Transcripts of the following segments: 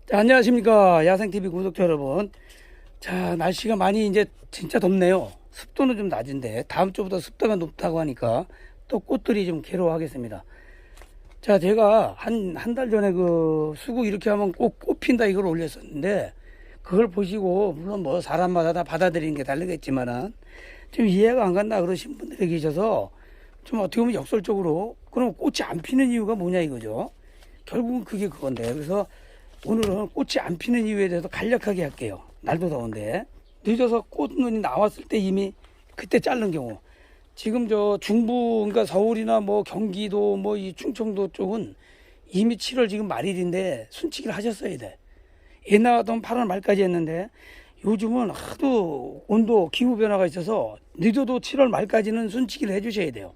자, 안녕하십니까. 야생TV 구독자 여러분. 자, 날씨가 많이 이제 진짜 덥네요. 습도는 좀 낮은데, 다음 주부터 습도가 높다고 하니까 또 꽃들이 좀 괴로워하겠습니다. 자, 제가 한 달 전에 그 수국 이렇게 하면 꽃 핀다 이걸 올렸었는데, 그걸 보시고, 물론 뭐 사람마다 다 받아들이는 게 다르겠지만은, 좀 이해가 안 간다 그러신 분들이 계셔서, 좀 어떻게 보면 역설적으로, 그럼 꽃이 안 피는 이유가 뭐냐 이거죠. 결국은 그게 그건데. 그래서 오늘은 꽃이 안 피는 이유에 대해서 간략하게 할게요. 날도 더운데. 늦어서 꽃눈이 나왔을 때 이미 그때 자른 경우. 지금 저 중부, 그러니까 서울이나 뭐 경기도 뭐 이 충청도 쪽은 이미 7월 지금 말일인데 순치기를 하셨어야 돼. 옛날 같으면 8월 말까지 했는데 요즘은 하도 온도, 기후 변화가 있어서 늦어도 7월 말까지는 순치기를 해주셔야 돼요.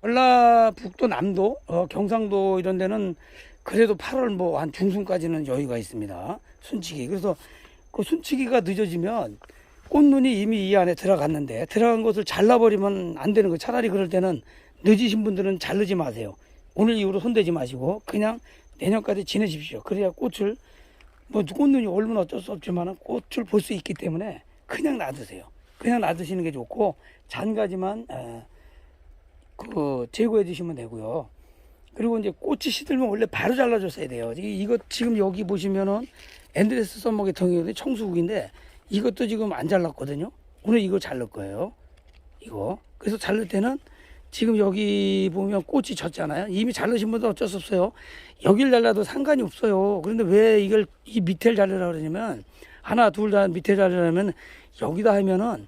전라북도 남도, 경상도 이런 데는 그래도 8월 뭐 한 중순까지는 여유가 있습니다. 순치기. 그래서 그 순치기가 늦어지면 꽃눈이 이미 이 안에 들어갔는데 들어간 것을 잘라버리면 안 되는 거예요. 차라리 그럴 때는 늦으신 분들은 자르지 마세요. 오늘 이후로 손대지 마시고 그냥 내년까지 지내십시오. 그래야 꽃을 뭐 꽃눈이 올면 어쩔 수 없지만 꽃을 볼 수 있기 때문에 그냥 놔두세요. 그냥 놔두시는 게 좋고 잔가지만 제거해 주시면 되고요. 그리고 이제 꽃이 시들면 원래 바로 잘라줬어야 돼요. 이거 지금 여기 보시면은 엔드레스 썸머 계통이 청수국인데 이것도 지금 안 잘랐거든요. 오늘 이거 자를 거예요. 이거. 그래서 자를 때는 지금 여기 보면 꽃이 졌잖아요. 이미 자르신 분도 어쩔 수 없어요. 여길 잘라도 상관이 없어요. 그런데 왜 이걸 이 밑에를 자르라 그러냐면 하나 둘 다 밑에 자르려면 여기다 하면은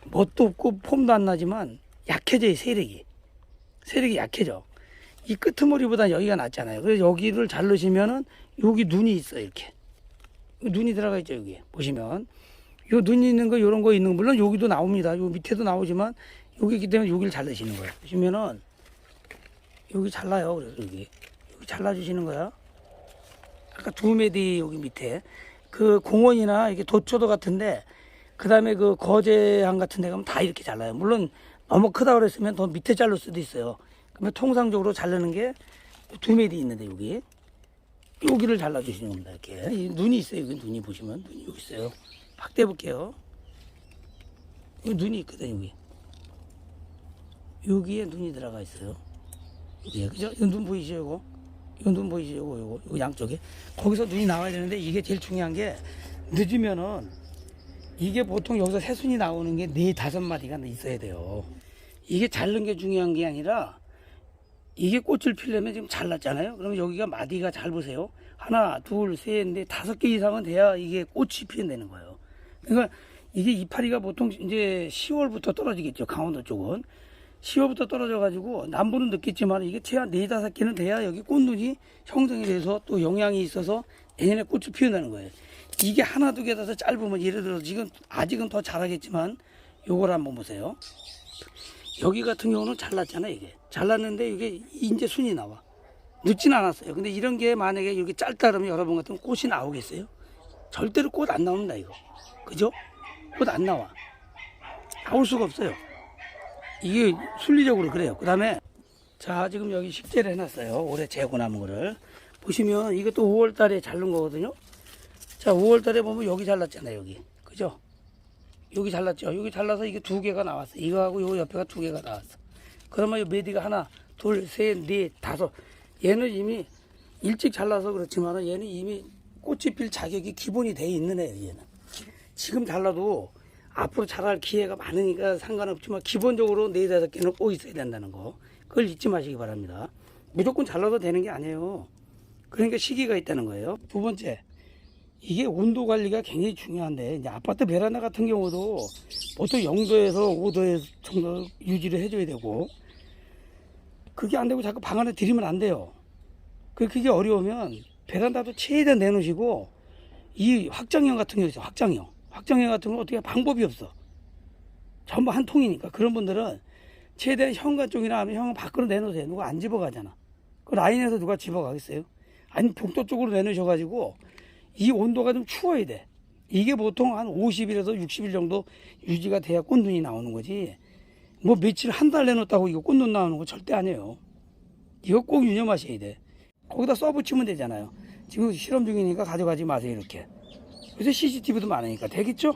멋도 없고 폼도 안 나지만 약해져요. 세력이 약해져. 이 끄트머리보다 여기가 낫잖아요. 그래서 여기를 자르시면은 여기 눈이 있어요. 이렇게 눈이 들어가 있죠. 여기 보시면 요 눈이 있는 거 이런 거 있는 거 물론 여기도 나옵니다. 요 밑에도 나오지만 여기 있기 때문에 여기를 자르시는 거예요. 보시면은 여기 잘라요. 그래서 여기 잘라주시는 거야. 아까 2mm 여기 밑에 그 공원이나 이게 도초도 같은데 그 다음에 그 거제항 같은 데 가면 다 이렇게 잘라요. 물론 너무 크다 그랬으면 더 밑에 자를 수도 있어요. 그러면 통상적으로 자르는 게 2mm 있는데 여기를 잘라주시는 겁니다. 이렇게 눈이 있어요. 여기 눈이 보시면 눈이 여기 있어요. 확대해 볼게요. 여기 눈이 있거든. 여기에 눈이 들어가 있어요. 여기에 그죠? 이 눈 보이시죠? 이거 눈 보이시죠? 요거 양쪽에 거기서 눈이 나와야 되는데 이게 제일 중요한 게 늦으면은 이게 보통 여기서 새순이 나오는 게 4-5마디가 있어야 돼요. 이게 자른 게 중요한 게 아니라 이게 꽃을 피려면 지금 잘랐잖아요. 그러면 여기가 마디가 잘 보세요. 하나, 둘, 셋, 넷, 5개 이상은 돼야 이게 꽃이 피어내는 거예요. 그러니까 이게 이파리가 보통 이제 10월부터 떨어지겠죠. 강원도 쪽은. 10월부터 떨어져가지고 남부는 늦겠지만 이게 최한 4-5개는 돼야 여기 꽃눈이 형성이 돼서 또 영양이 있어서 내년에 꽃이 피어나는 거예요. 이게 하나, 2개 돼서 짧으면 예를 들어서 지금 아직은 더 자라겠지만 요걸 한번 보세요. 여기 같은 경우는 잘랐잖아요. 이게 잘랐는데 이게 이제 순이 나와 늦진 않았어요. 근데 이런 게 만약에 이렇게 짧다 그러면 여러분 같으면 꽃이 나오겠어요? 절대로 꽃 안 나옵니다. 이거 그죠? 꽃 안 나와. 나올 수가 없어요. 이게 순리적으로 그래요. 그 다음에 자 지금 여기 식재를 해놨어요. 올해 재고 남은 거를 보시면 이것도 5월 달에 자른 거거든요. 자 5월 달에 보면 여기 잘랐잖아요. 여기 그죠? 여기 잘랐죠. 여기 잘라서 이게 2개가 나왔어. 이거하고 요 옆에가 2개가 나왔어. 그러면 이 메디가 하나, 둘, 셋, 넷, 5. 얘는 이미 일찍 잘라서 그렇지만 얘는 이미 꽃이 필 자격이 기본이 돼 있는 애예요. 얘는 지금 잘라도 앞으로 자랄 기회가 많으니까 상관없지만 기본적으로 4-5개는 꼭 있어야 된다는 거. 그걸 잊지 마시기 바랍니다. 무조건 잘라도 되는 게 아니에요. 그러니까 시기가 있다는 거예요. 두 번째. 이게 온도 관리가 굉장히 중요한데 이제 아파트 베란다 같은 경우도 보통 0도에서 5도 정도 유지를 해줘야 되고 그게 안 되고 자꾸 방 안에 들이면 안 돼요. 그게 어려우면 베란다도 최대한 내놓으시고 이 확장형 같은 게 있어요. 확장형 같은 건 어떻게 방법이 없어. 전부 한 통이니까 그런 분들은 최대한 현관 쪽이나 하면 현관 밖으로 내놓으세요. 누가 안 집어가잖아. 그 라인에서 누가 집어가겠어요? 아니 복도 쪽으로 내놓으셔가지고 이 온도가 좀 추워야 돼. 이게 보통 한 50일에서 60일 정도 유지가 돼야 꽃눈이 나오는 거지. 뭐 며칠 한 달 내놓았다고 이거 꽃눈 나오는 거 절대 아니에요. 이거 꼭 유념하셔야 돼. 거기다 써붙이면 되잖아요. 지금 실험 중이니까 가져가지 마세요. 이렇게. 요새 CCTV도 많으니까 되겠죠?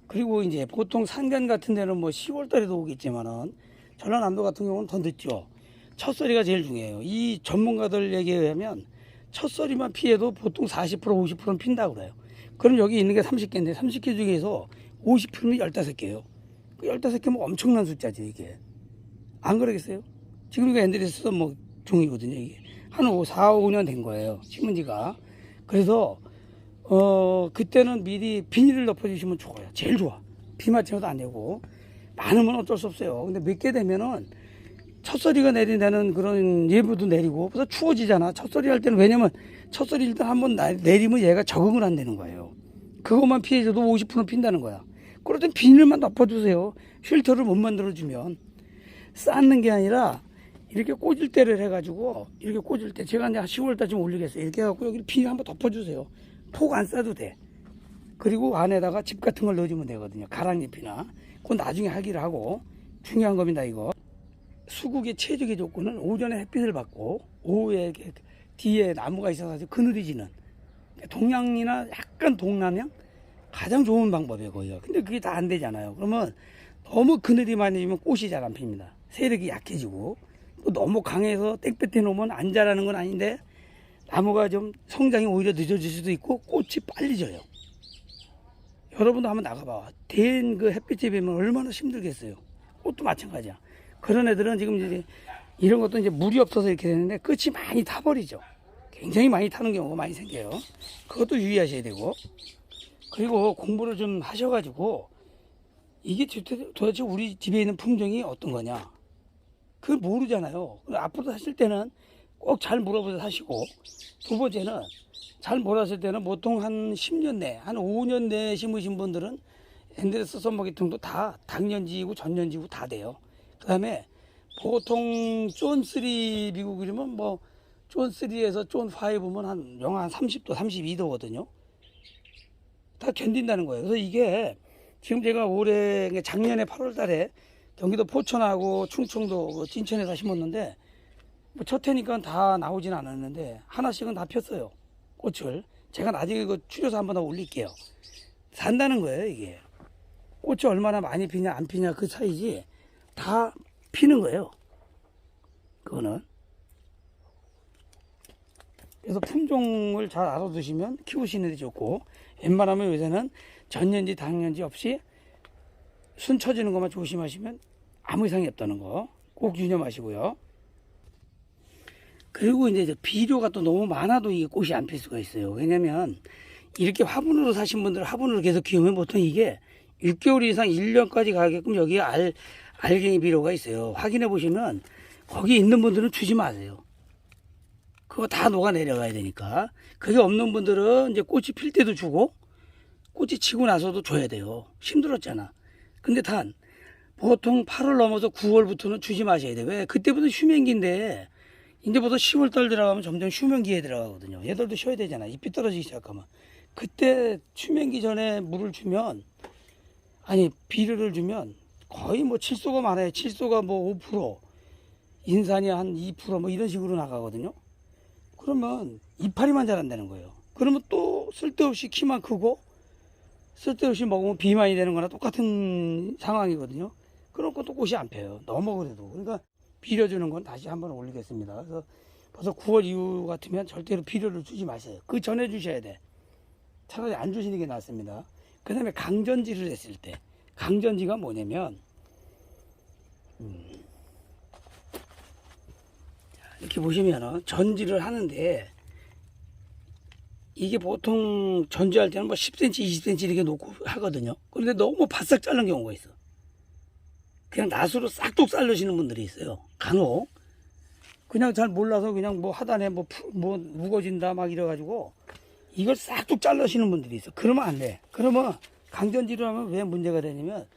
그리고 이제 보통 산간 같은 데는 뭐 10월 달에도 오겠지만은 전라남도 같은 경우는 더 늦죠. 첫서리가 제일 중요해요. 이 전문가들 얘기에 의하면 첫서리만 피해도 보통 40% 50%는 핀다고 그래요. 그럼 여기 있는 게 30개인데 30개 중에서 50%면 15개예요. 그 15개면 엄청난 숫자지 이게. 안 그러겠어요? 지금 이거 앤드레스 뭐 종이거든요. 이게 한 4, 5년 된 거예요. 심은 지가. 그래서 그때는 미리 비닐을 덮어주시면 좋아요. 제일 좋아. 비 맞춰도 안 되고. 많으면 어쩔 수 없어요. 근데 몇 개 되면은 첫서리가 내린다는 그런 예보도 내리고, 그래서 추워지잖아. 첫서리 할 때는, 왜냐면 첫서리 일단 한번 내리면 얘가 적응을 안 되는 거예요. 그것만 피해줘도 50% 핀다는 거야. 그럴 땐 비닐만 덮어주세요. 쉘터를 못 만들어주면. 쌓는 게 아니라 이렇게 꽂을 때를 해가지고, 이렇게 꽂을 때, 제가 이제 10월달쯤 올리겠어요. 이렇게 해갖고 여기 비닐 한번 덮어주세요. 폭 안 싸도 돼. 그리고 안에다가 집 같은 걸 넣어주면 되거든요. 가랑잎이나. 그건 나중에 하기를 하고. 중요한 겁니다, 이거. 수국의 최적의 조건은 오전에 햇빛을 받고 오후에 뒤에 나무가 있어서 그늘이 지는, 동양이나 약간 동남양 가장 좋은 방법이에요, 거기가. 근데 그게 다 안 되잖아요. 그러면 너무 그늘이 많이 지면 꽃이 잘 안 핍니다. 세력이 약해지고, 또 너무 강해서 땡볕에 놓으면 안 자라는 건 아닌데 나무가 좀 성장이 오히려 늦어질 수도 있고 꽃이 빨리 져요. 여러분도 한번 나가봐. 댄 그 햇빛에 비면 얼마나 힘들겠어요. 꽃도 마찬가지야. 그런 애들은 지금 이제 이런 것도 이제 물이 없어서 이렇게 되는데 끝이 많이 타버리죠. 굉장히 많이 타는 경우가 많이 생겨요. 그것도 유의하셔야 되고. 그리고 공부를 좀 하셔가지고 이게 도대체 우리 집에 있는 품종이 어떤 거냐, 그걸 모르잖아요. 앞으로 사실 때는 꼭 잘 물어보셔서 사시고, 두 번째는 잘 몰았을 때는 보통 한 10년 내, 한 5년 내에 심으신 분들은 앤드레스 썸머기통도 다 당년지이고 전년지이고 다 돼요. 그 다음에 보통 쫀3 미국이면 뭐 쫀3에서 쫀5면 한 영하 한 30도 32도거든요 다 견딘다는 거예요. 그래서 이게 지금 제가 올해 작년에 8월 달에 경기도 포천하고 충청도 그 진천에서 심었는데, 뭐 첫 해니까 다 나오진 않았는데 하나씩은 다 폈어요, 꽃을. 제가 나중에 그 추려서 한번 더 올릴게요. 산다는 거예요, 이게. 꽃이 얼마나 많이 피냐 안 피냐 그 차이지 다 피는 거예요, 그거는. 그래서 품종을 잘 알아두시면 키우시는 데 좋고, 웬만하면 요새는 전년지 당년지 없이 순 쳐지는 것만 조심하시면 아무 이상이 없다는 거 꼭 유념하시고요. 그리고 이제 비료가 또 너무 많아도 이게 꽃이 안 필 수가 있어요. 왜냐면 이렇게 화분으로 사신 분들, 화분으로 계속 키우면 보통 이게 6개월 이상 1년까지 가게끔 여기에 알갱이 비료가 있어요. 확인해 보시면 거기 있는 분들은 주지 마세요. 그거 다 녹아 내려가야 되니까. 그게 없는 분들은 이제 꽃이 필 때도 주고 꽃이 치고 나서도 줘야 돼요. 힘들었잖아. 근데 단 보통 8월 넘어서 9월부터는 주지 마셔야 돼요. 왜? 그때부터 휴면기인데 이제부터 10월 달 들어가면 점점 휴면기에 들어가거든요. 얘들도 쉬어야 되잖아. 잎이 떨어지기 시작하면. 그때 휴면기 전에 물을 주면, 아니 비료를 주면 거의 뭐 칠소가 많아요. 칠소가 뭐 5%, 인산이 한 2% 이런 식으로 나가거든요. 그러면 이파리만 자란다는 거예요. 그러면 또 쓸데없이 키만 크고 쓸데없이 먹으면 비만이 되는 거나 똑같은 상황이거든요. 그런 것도 꽃이 안 펴요, 너무 그래도. 그러니까 비료 주는 건 다시 한번 올리겠습니다. 그래서 벌써 9월 이후 같으면 절대로 비료를 주지 마세요. 그 전에 주셔야 돼. 차라리 안 주시는 게 낫습니다. 그 다음에 강전지를 했을 때, 강전지가 뭐냐면 이렇게 보시면은 전지를 하는데, 이게 보통 전지할 때는 뭐 10cm 20cm 이렇게 놓고 하거든요. 그런데 너무 바싹 자른 경우가 있어. 그냥 낫으로 싹둑 자르시는 분들이 있어요, 간혹. 그냥 잘 몰라서 그냥 뭐 하단에 뭐 무거진다 막 이래가지고 이걸 싹둑 자르시는 분들이 있어. 그러면 안 돼. 그러면 강전지를 하면 왜 문제가 되냐면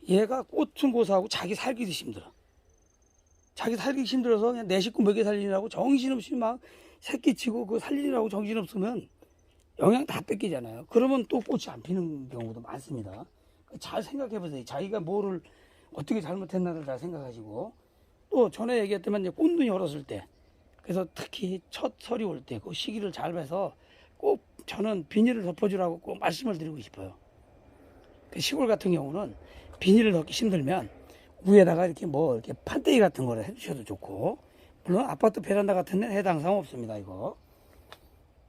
얘가 꽃은 고사하고 자기 살기도 힘들어. 자기 살기 힘들어서 그냥 내 식구 먹여 살리느라고 정신없이 막 새끼치고 그 살리느라고 정신없으면 영양 다 뺏기잖아요. 그러면 또 꽃이 안 피는 경우도 많습니다. 잘 생각해 보세요. 자기가 뭐를 어떻게 잘못했나를 잘 생각하시고, 또 전에 얘기했지만 이제 꽃눈이 얼었을 때 그래서 특히 첫 설이 올 때 그 시기를 잘 봐서 꼭 저는 비닐을 덮어주라고 꼭 말씀을 드리고 싶어요. 그 시골 같은 경우는 비닐을 덮기 힘들면 위에다가 이렇게 뭐 이렇게 판때기 같은 거를 해주셔도 좋고, 물론 아파트 베란다 같은 데는 해당 사항 없습니다. 이거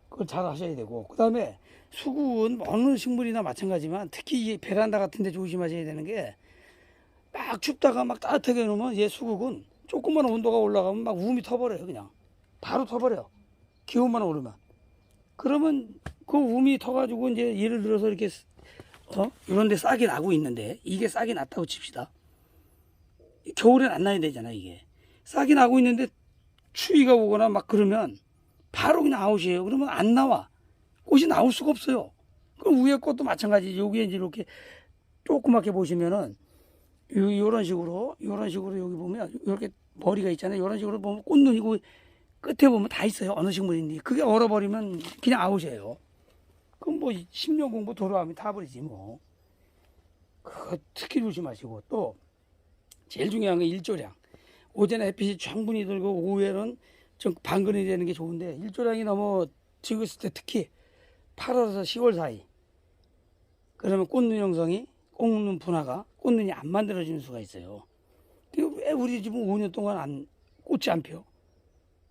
그걸 잘 하셔야 되고, 그 다음에 수국은 어느 식물이나 마찬가지지만 특히 이 베란다 같은 데 조심하셔야 되는 게, 막 춥다가 막 따뜻하게 놓으면 얘 수국은 조금만 온도가 올라가면 막 우음이 터버려요. 그냥 바로 터버려, 기온만 오르면. 그러면 그 우음이 터가지고 이제 예를 들어서 이렇게 이런 데 싹이 나고 있는데, 이게 싹이 났다고 칩시다. 겨울엔 안 나야 되잖아. 이게 싹이 나고 있는데 추위가 오거나 막 그러면 바로 그냥 아웃이에요. 그러면 안 나와. 꽃이 나올 수가 없어요. 그럼 위에 꽃도 마찬가지지. 여기에 이제 이렇게 조그맣게 보시면은 요런 식으로 여기 보면 이렇게 머리가 있잖아요. 이런 식으로 보면 꽃눈이고 끝에 보면 다 있어요. 어느 식물인지. 그게 얼어버리면 그냥 아웃이에요. 그럼 뭐 10년 공부 돌아가면 다 버리지 뭐. 그거 특히 조심하시고, 또 제일 중요한 건 일조량. 오전에 햇빛이 충분히 들고 오후에는 좀 반건이 되는 게 좋은데, 일조량이 너무 지었을 때 특히 8월에서 10월 사이, 그러면 꽃눈 형성이, 꽃눈 분화가, 꽃눈이 안 만들어지는 수가 있어요. 왜 우리 집은 5년 동안 꽃이 안 펴?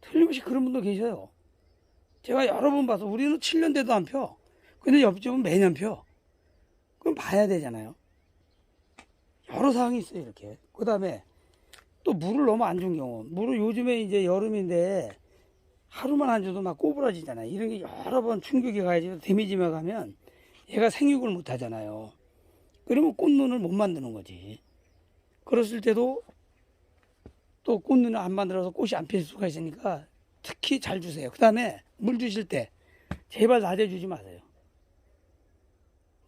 틀림없이 그런 분도 계셔요. 제가 여러 번 봐서 우리는 7년 돼도 안 펴. 근데 옆집은 매년 펴. 그럼 봐야 되잖아요. 여러 사항이 있어요, 이렇게. 그 다음에 또 물을 너무 안 준 경우, 물을 요즘에 이제 여름인데 하루만 안 줘도 막 꼬부라지잖아요. 이런 게 여러 번 충격이 가야지, 데미지만 가면 얘가 생육을 못 하잖아요. 그러면 꽃눈을 못 만드는 거지. 그랬을 때도 또 꽃눈을 안 만들어서 꽃이 안 필 수가 있으니까 특히 잘 주세요. 그 다음에 물 주실 때 제발 낮에 주지 마세요.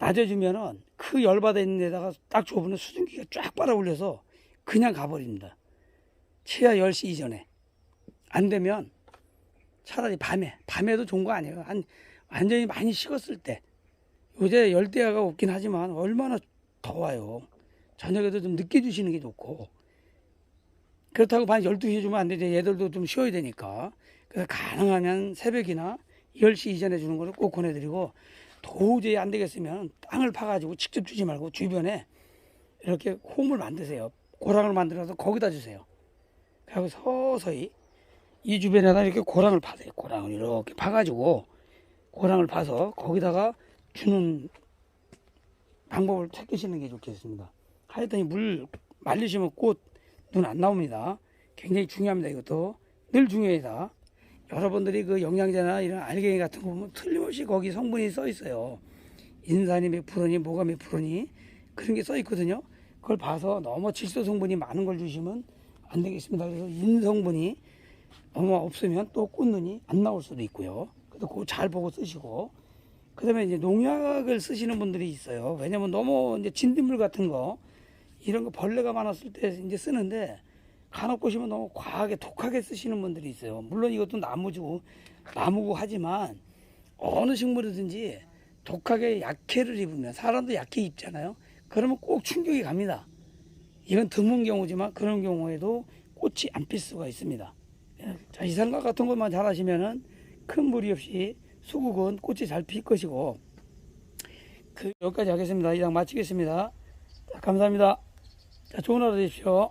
낮에 주면은 그 열받아 있는 데다가 딱 줘보면 수증기가 쫙 빨아 올려서 그냥 가버립니다. 최하 10시 이전에. 안 되면 차라리 밤에도 좋은 거 아니에요. 완전히 많이 식었을 때. 요새 열대야가 없긴 하지만 얼마나 더워요. 저녁에도 좀 늦게 주시는 게 좋고. 그렇다고 밤 12시에 주면 안 되죠. 얘들도 좀 쉬어야 되니까. 그래서 가능하면 새벽이나 10시 이전에 주는 거를 꼭 권해드리고, 도저히 안 되겠으면 땅을 파가지고 직접 주지 말고 주변에 이렇게 홈을 만드세요. 고랑을 만들어서 거기다 주세요. 그리고 서서히 이 주변에다 이렇게 고랑을 파세요. 고랑을 이렇게 파가지고, 고랑을 파서 거기다가 주는 방법을 찾으시는 게 좋겠습니다. 하여튼 물 말리시면 꽃 눈 안 나옵니다. 굉장히 중요합니다. 이것도 늘 중요하다. 여러분들이 그 영양제나 이런 알갱이 같은 거 보면 틀림없이 거기 성분이 써 있어요. 인산이 몇 프로니 뭐가 몇 프로니 그런 게 써 있거든요. 그걸 봐서 너무 질소 성분이 많은 걸 주시면 안 되겠습니다. 그래서 인성분이 너무 없으면 또 꽃눈이 안 나올 수도 있고요. 그래서 그거 잘 보고 쓰시고, 그 다음에 이제 농약을 쓰시는 분들이 있어요. 왜냐면 너무 이제 진딧물 같은 거, 이런 거 벌레가 많았을 때 이제 쓰는데, 간혹 보시면 너무 과하게 독하게 쓰시는 분들이 있어요. 물론 이것도 나무고 하지만 어느 식물이든지 독하게 약해를 입으면, 사람도 약해 입잖아요. 그러면 꼭 충격이 갑니다. 이건 드문 경우지만 그런 경우에도 꽃이 안 필 수가 있습니다. 자, 이 생각 같은 것만 잘 하시면은 큰 무리 없이 수국은 꽃이 잘 필 것이고, 여기까지 하겠습니다. 이상 마치겠습니다. 자, 감사합니다. 자, 좋은 하루 되십시오.